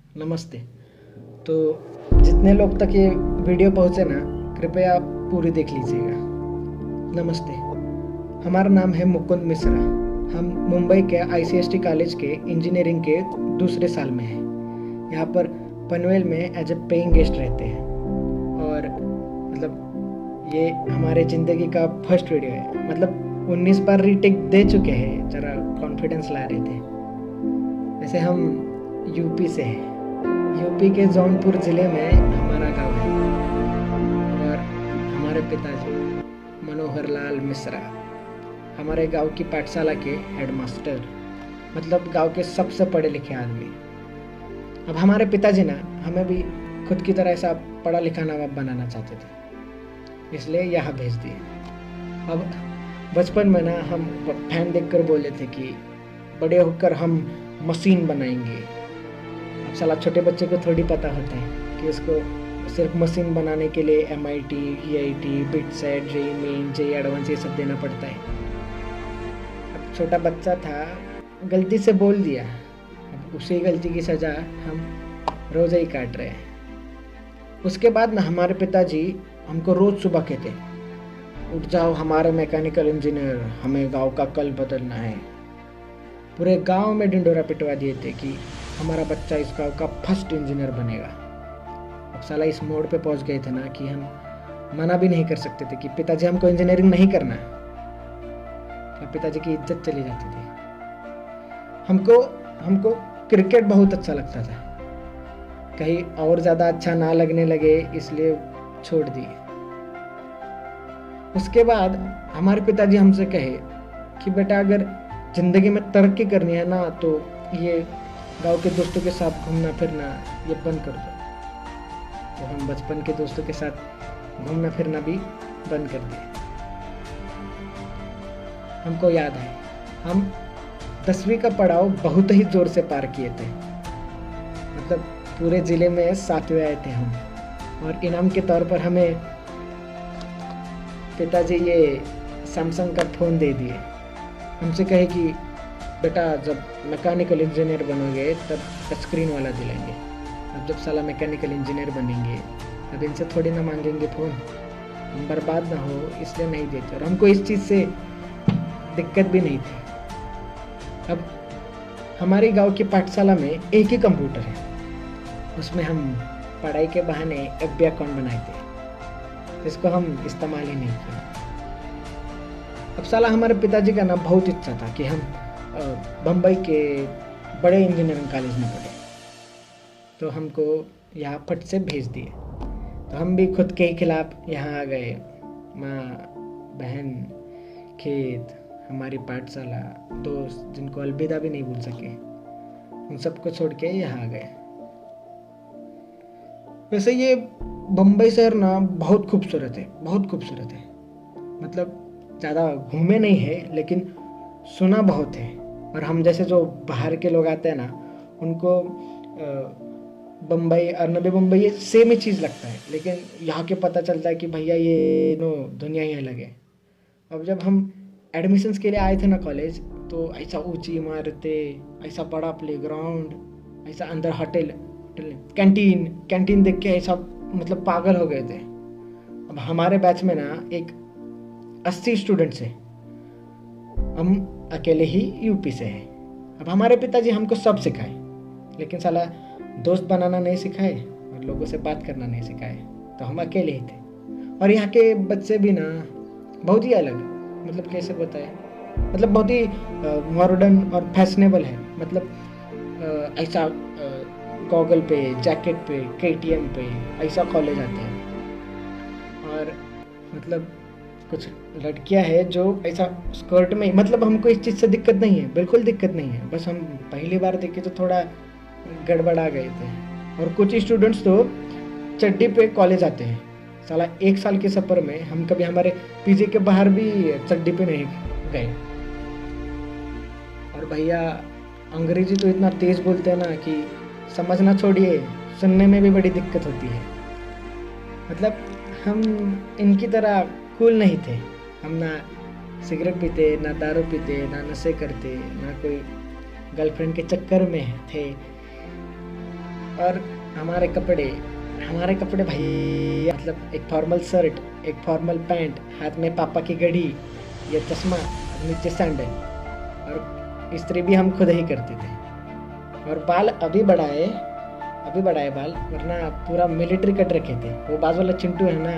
नमस्ते। तो जितने लोग तक ये वीडियो पहुँचे ना, कृपया आप पूरी देख लीजिएगा। नमस्ते। हमारा नाम है मुकुंद मिश्रा। हम मुंबई के ICST कॉलेज के इंजीनियरिंग के दूसरे साल में हैं। यहाँ पर पनवेल में एज ए पेइंग गेस्ट रहते हैं और ये हमारे ज़िंदगी का फर्स्ट वीडियो है। 19 बार रीटेक दे चुके हैं, ज़रा कॉन्फिडेंस ला रहे थे। वैसे हम यूपी से हैं। यूपी के जौनपुर ज़िले में हमारा गांव है और हमारे पिताजी मनोहर लाल मिश्रा हमारे गांव की पाठशाला के हेडमास्टर, गांव के सबसे पढ़े लिखे आदमी। अब हमारे पिताजी ना हमें भी खुद की तरह ऐसा पढ़ा लिखा नवाब बनाना चाहते थे, इसलिए यहाँ भेज दिए। अब बचपन में ना हम फैन देखकर बोले थे कि बड़े होकर हम मशीन बनाएंगे। अब साला छोटे बच्चे को थोड़ी पता होता है कि उसको सिर्फ मशीन बनाने के लिए MIT, EIT, BITSAT, JEE main, JEE advance ये सब देना पड़ता है। अब छोटा बच्चा था, गलती से बोल दिया। अब उसी गलती की सज़ा हम रोज़ ही काट रहे हैं। उसके बाद ना हमारे पिताजी हमको रोज़ सुबह कहते, उठ जाओ हमारे मैकेनिकल इंजीनियर, हमें गांव का कल बदलना है। पूरे गांव में ढिंडोरा पिटवा दिए थे कि हमारा बच्चा इस गांव का फर्स्ट इंजीनियर बनेगा। अब साला इस मोड़ पे पहुंच गए थे ना कि हम मना भी नहीं कर सकते थे कि पिताजी हमको इंजीनियरिंग नहीं करना। तो पिताजी की इज्जत चली जाती थी। हमको क्रिकेट बहुत अच्छा लगता था, कहीं और ज़्यादा अच्छा ना लगने लगे इसलिए छोड़ दिए। उसके बाद हमारे पिताजी हमसे कहे कि बेटा अगर ज़िंदगी में तरक्की करनी है ना तो ये गांव के दोस्तों के साथ घूमना फिरना ये बंद कर दो। तो हम बचपन के दोस्तों के साथ घूमना फिरना भी बंद कर दिए। हमको याद है हम 10वीं का पड़ाव बहुत ही जोर से पार किए थे। पूरे ज़िले में 7वें आए थे हम। और इनाम के तौर पर हमें पिताजी ये सैमसंग का फ़ोन दे दिए। हमसे कहे कि बेटा जब मैकेनिकल इंजीनियर बनोगे तब टच स्क्रीन वाला दिलाएंगे। अब जब साला मैकेनिकल इंजीनियर बनेंगे अब इनसे थोड़ी ना मांगेंगे फ़ोन, हम बर्बाद ना हो इसलिए नहीं देते। और हमको इस चीज़ से दिक्कत भी नहीं थी। अब हमारे गांव की पाठशाला में एक ही कंप्यूटर है, उसमें हम पढ़ाई के बहाने FB अकाउंट बनाए थे, जिसको हम इस्तेमाल ही नहीं किए। अब साला हमारे पिताजी का ना बहुत इच्छा था कि हम बम्बई के बड़े इंजीनियरिंग कॉलेज में पढ़े, तो हमको यहाँ फट से भेज दिए। तो हम भी खुद के ही खिलाफ यहाँ आ गए। माँ, बहन, खेत, हमारी पाठशाला, दोस्त जिनको अलविदा भी नहीं भूल सके, उन सबको छोड़ के यहाँ आ गए। वैसे ये बम्बई शहर ना बहुत खूबसूरत है, बहुत खूबसूरत है। ज़्यादा घूमे नहीं है लेकिन सुना बहुत है। और हम जैसे जो बाहर के लोग आते हैं ना उनको बम्बई और नवी मुंबई ये सेम ही चीज़ लगता है, लेकिन यहाँ के पता चलता है कि भैया ये दुनिया ही अलग है। अब जब हम एडमिशन्स के लिए आए थे ना कॉलेज, तो ऐसा ऊंची इमारतें, ऐसा बड़ा प्लेग्राउंड, ऐसा अंदर होटल, कैंटीन देख के ऐसा पागल हो गए थे। अब हमारे बैच में ना एक 80 स्टूडेंट्स हैं, हम अकेले ही यूपी से हैं। अब हमारे पिताजी हमको सब सिखाए, लेकिन साला दोस्त बनाना नहीं सिखाए और लोगों से बात करना नहीं सिखाए, तो हम अकेले ही थे। और यहाँ के बच्चे भी ना बहुत ही अलग, कैसे बताए, बहुत ही मॉडर्न और फैशनेबल है। ऐसा गॉगल पे, जैकेट पे, KTM पे ऐसा कॉलेज आते हैं। और कुछ लड़कियां हैं जो ऐसा स्कर्ट में, हमको इस चीज़ से दिक्कत नहीं है, बिल्कुल दिक्कत नहीं है, बस हम पहली बार देखे तो थोड़ा गड़बड़ा गए थे। और कुछ स्टूडेंट्स तो चड्डी पे कॉलेज आते हैं। साला 1 साल के सफ़र में हम कभी हमारे PG के बाहर भी चड्डी पे नहीं गए। और भैया अंग्रेजी तो इतना तेज़ बोलते हैं ना कि समझना छोड़िए, सुनने में भी बड़ी दिक्कत होती है। हम इनकी तरह कूल नहीं थे। हम ना सिगरेट पीते, ना दारू पीते, ना नशे करते, ना कोई गर्लफ्रेंड के चक्कर में थे। और हमारे कपड़े भाई, मतलब एक फॉर्मल शर्ट, एक फॉर्मल पैंट, हाथ में पापा की घड़ी, ये चश्मा, नीचे सैंडल, और इस्त्री भी हम खुद ही करते थे। और बाल अभी बढ़ाए बाल, वरना पूरा मिलिट्री कट रखे थे। वो बाज वाला चिंटू है ना,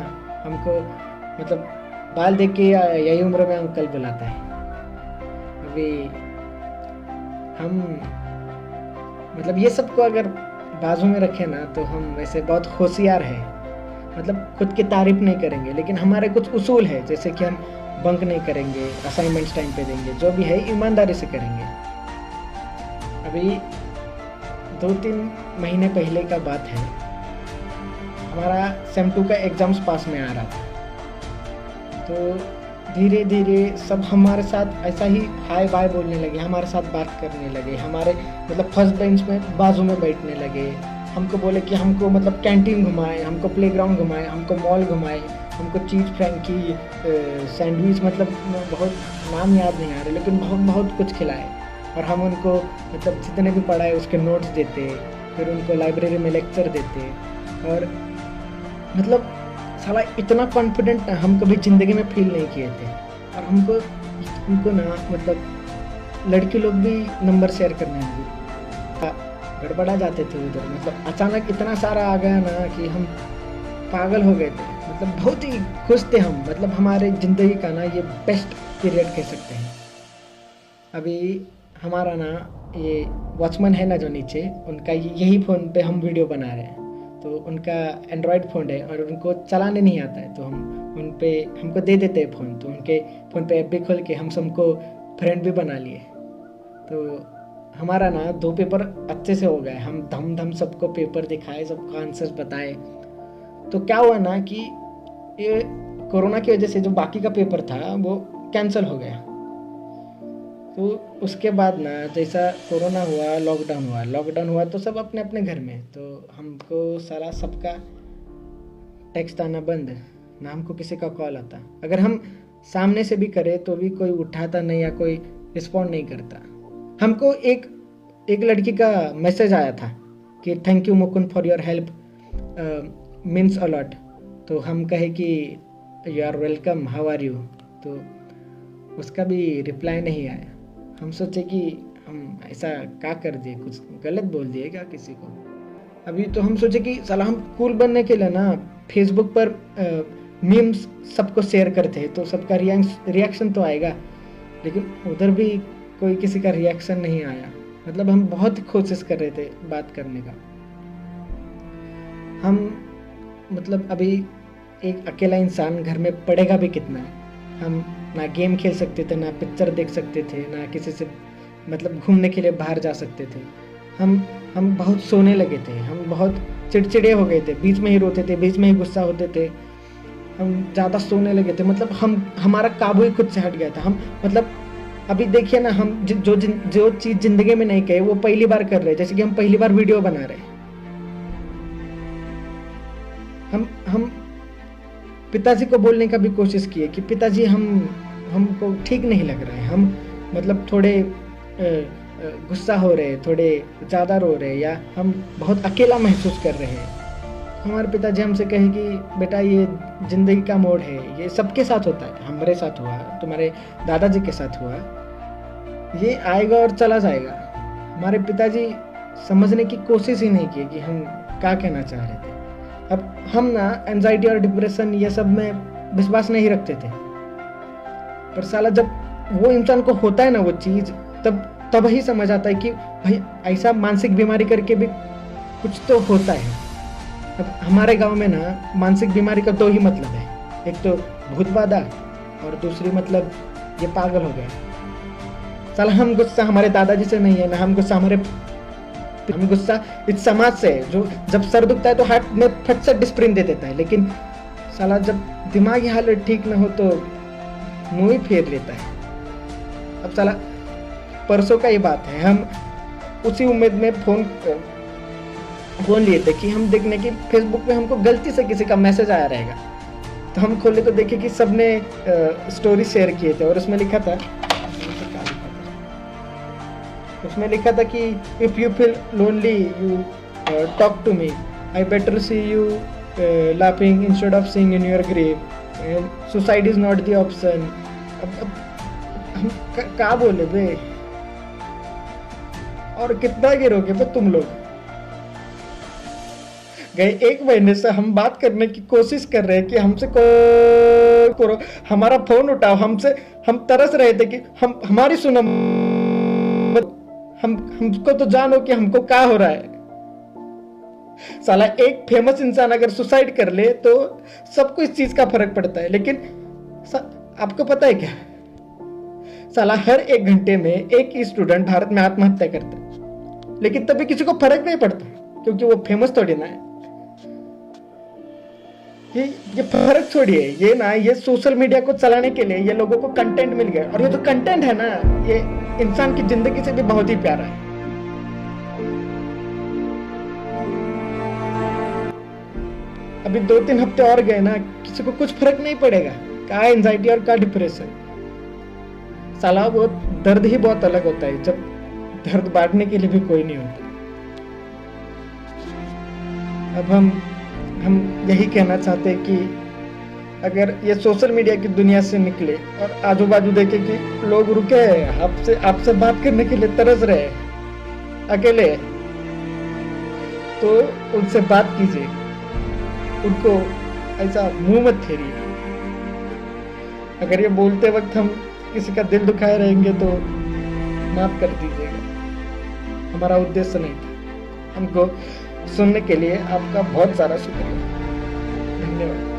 हमको मतलब बाल देख के यही उम्र में अंकल बुलाता है। अभी हम मतलब ये सबको अगर बाजू में रखे ना तो हम वैसे बहुत होशियार है, मतलब खुद की तारीफ नहीं करेंगे, लेकिन हमारे कुछ उसूल है, जैसे कि हम बंक नहीं करेंगे, असाइनमेंट्स टाइम पे देंगे, जो भी है ईमानदारी से करेंगे। अभी 2-3 महीने पहले का बात है, हमारा सेम 2 का एग्ज़ाम्स पास में आ रहा था, तो धीरे धीरे सब हमारे साथ ऐसा ही हाय बाय बोलने लगे, हमारे साथ बात करने लगे, हमारे मतलब फर्स्ट बेंच में बाजू में बैठने लगे। हमको बोले कि हमको मतलब कैंटीन घुमाए, हमको प्लेग्राउंड घुमाए, हमको मॉल घुमाए, हमको चीज़ फ्रैंकी, सैंडविच, मतलब बहुत नाम याद नहीं आ रहे, लेकिन बहुत कुछ खिलाए। और हम उनको मतलब जितने भी पढ़ाए उसके नोट्स देते, फिर उनको लाइब्रेरी में लेक्चर देते। और मतलब साला इतना कॉन्फिडेंट हम कभी ज़िंदगी में फील नहीं किए थे। और उनको ना मतलब लड़के लोग भी नंबर शेयर करने लगे, गड़बड़ा जाते थे उधर। मतलब अचानक इतना सारा आ गया ना कि हम पागल हो गए थे, मतलब बहुत ही खुश थे हम। मतलब हमारे ज़िंदगी का ना ये बेस्ट पीरियड कह सकते हैं। अभी हमारा ना ये वॉचमैन है ना जो नीचे, उनका यही फ़ोन पे हम वीडियो बना रहे हैं। तो उनका एंड्रॉयड फ़ोन है और उनको चलाने नहीं आता है, तो हम उन पे हमको दे देते हैं फ़ोन। तो उनके फ़ोन पे ऐप भी खोल के हम सबको फ्रेंड भी बना लिए। तो हमारा ना 2 पेपर अच्छे से हो गए, हम धम सबको पेपर दिखाए, सबको आंसर्स बताए। तो क्या हुआ ना कि ये कोरोना की वजह से जो बाकी का पेपर था वो कैंसिल हो गया। तो उसके बाद ना जैसा कोरोना हुआ, लॉकडाउन हुआ तो सब अपने अपने घर में। तो हमको सारा सबका टेक्स्ट आना बंद, ना हमको किसी का कॉल आता। अगर हम सामने से भी करें तो भी कोई उठाता नहीं या कोई रिस्पॉन्ड नहीं करता। हमको एक लड़की का मैसेज आया था कि thank you Mukund for your help, means a lot. तो हम कहे कि you are welcome, how are you. तो उसका भी रिप्लाई नहीं आया। हम सोचे कि हम ऐसा क्या कर दिए, कुछ गलत बोल दिए क्या किसी को। अभी तो हम सोचे कि साला हम कूल बनने के लिए ना फेसबुक पर मीम्स सबको शेयर करते हैं, तो सबका रिएक्शन तो आएगा। लेकिन उधर भी कोई किसी का रिएक्शन नहीं आया। मतलब हम बहुत कोशिश कर रहे थे बात करने का। हम मतलब अभी एक अकेला इंसान घर में पढ़ेगा भी कितना। हम ना गेम खेल सकते थे, ना पिक्चर देख सकते थे, ना किसी से मतलब घूमने के लिए बाहर जा सकते थे। हम बहुत सोने लगे थे, हम बहुत चिड़चिड़े हो गए थे, बीच में ही रोते थे, बीच में ही गुस्सा होते थे, हम ज़्यादा सोने लगे थे। मतलब हमारा काबू ही खुद से हट गया था। हम मतलब अभी देखिए ना, हम जो चीज़ ज़िंदगी में नहीं कहे वो पहली बार कर रहे हैं। जैसे कि हम पहली बार वीडियो बना रहे हैं। हम पिताजी को बोलने का भी कोशिश किए कि पिताजी हमको ठीक नहीं लग रहा है, हम मतलब थोड़े गुस्सा हो रहे, थोड़े ज़्यादा रो रहे, या हम बहुत अकेला महसूस कर रहे हैं। हमारे पिताजी हमसे कहे कि बेटा ये ज़िंदगी का मोड़ है, ये सबके साथ होता है, हमारे साथ हुआ, तुम्हारे दादाजी के साथ हुआ, ये आएगा और चला जाएगा। हमारे पिताजी समझने की कोशिश ही नहीं की कि हम क्या कहना चाह रहे थे। अब हम ना एंजाइटी और डिप्रेशन ये सब में विश्वास नहीं रखते थे, पर साला जब वो इंसान को होता है ना वो चीज़, तब ही समझ आता है कि भाई ऐसा मानसिक बीमारी करके भी कुछ तो होता है। अब हमारे गांव में ना मानसिक बीमारी का 2 ही मतलब है, एक तो भूत बाधा और दूसरी मतलब ये पागल हो गए। साला हम गुस्सा हमारे दादाजी से नहीं है ना, हम गुस्सा इस समाज से, जो जब सर दुखता है तो हाथ में फट से डिस्प्रिन दे देता है, लेकिन साला जब दिमागी हालत ठीक ना हो तो मुंह ही फेर लेता है। अब साला परसों का ये बात है, हम उसी उम्मीद में फोन लिए थे कि हम देखने की फेसबुक पे हमको गलती से किसी का मैसेज आया रहेगा। तो हम खोले तो देखे कि सबने स्टोरी शेयर किए थे और उसमें लिखा था कि if you feel lonely you talk to me. I better see you laughing instead of seeing in your grave. Suicide is not the option. अब हम क्या बोले बे? और कितना गिरोगे बे तुम लोग? गए 1 महीने से हम बात करने की कोशिश कर रहे हैं कि हमसे करो, हमारा फोन उठाओ, हम तरस रहे थे कि हमारी सुनो, हमको तो जानो कि हमको क्या हो रहा है। साला एक फेमस इंसान अगर सुसाइड कर ले तो सबको इस चीज का फर्क पड़ता है, लेकिन आपको पता है क्या, साला हर 1 घंटे में एक स्टूडेंट भारत में आत्महत्या करता है, लेकिन तभी किसी को फर्क नहीं पड़ता क्योंकि वो फेमस थोड़ी ना है। ये फर्क छोड़िए, ये सोशल मीडिया को चलाने के लिए ये लोगों को कंटेंट मिल गया, और ये जो कंटेंट है ना, ये इंसान की जिंदगी से भी बहुत ही प्यारा है। अभी 2-3 हफ्ते और गए ना, किसी को कुछ फर्क नहीं पड़ेगा, क्या एंजाइटी और क्या डिप्रेशन। साला वो दर्द ही बहुत अलग होता है जब दर्द बांटने के लिए भी कोई नहीं होता। अब हम यही कहना चाहते हैं कि अगर ये सोशल मीडिया की दुनिया से निकले और आजू बाजू देखे कि लोग रुके आपसे बात करने के लिए तरस रहे अकेले, तो उनसे बात कीजिए, उनको ऐसा मुंह मत फेरिए। अगर ये बोलते वक्त हम किसी का दिल दुखाए रहेंगे तो माफ कर दीजिएगा, हमारा उद्देश्य नहीं था। हमको सुनने के लिए आपका बहुत सारा शुक्रिया, धन्यवाद।